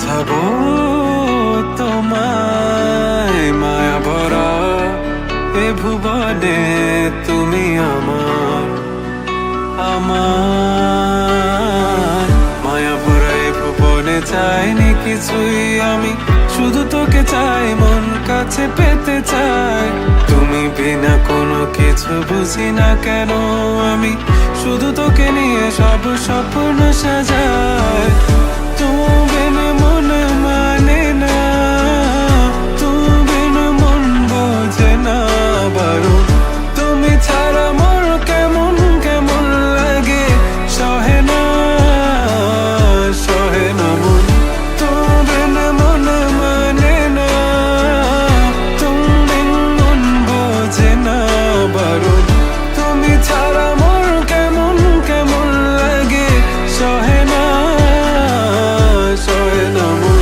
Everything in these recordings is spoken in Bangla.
বোঝাবো তোমায় মায়া ভরা এ ভুবনে তুমি আমার আমার মায়া ভরা এ ভুবনে চাইনি কিছুই আমি, শুধু তোকে চাই, মন কাছে পেতে চাই। তুমি বিনা কোনো কিছু বুঝি না কেন আমি, শুধু তোকে নিয়ে সব স্বপ্ন সাজাই। তুমি বিনা মন মানে না, তুমি বিনা মন বোঝে না বারণ। তুমি ছাড়া মোর কেমন কেমন লাগে, সহে না সহে না মন। তুমি বিনা মন মানে না, তুমি বিনা মন বোঝে না বারণ। তুমি ছাড়া মোর কেমন কেমন লাগে, সহে না সহে না মন।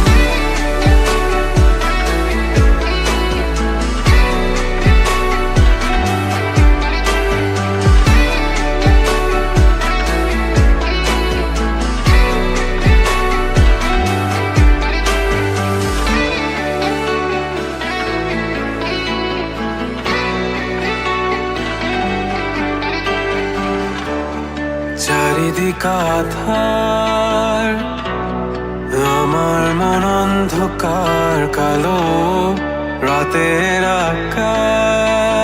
চারিদিক আধার, আমার মন অন্ধকার কালো রাতের আকাশ।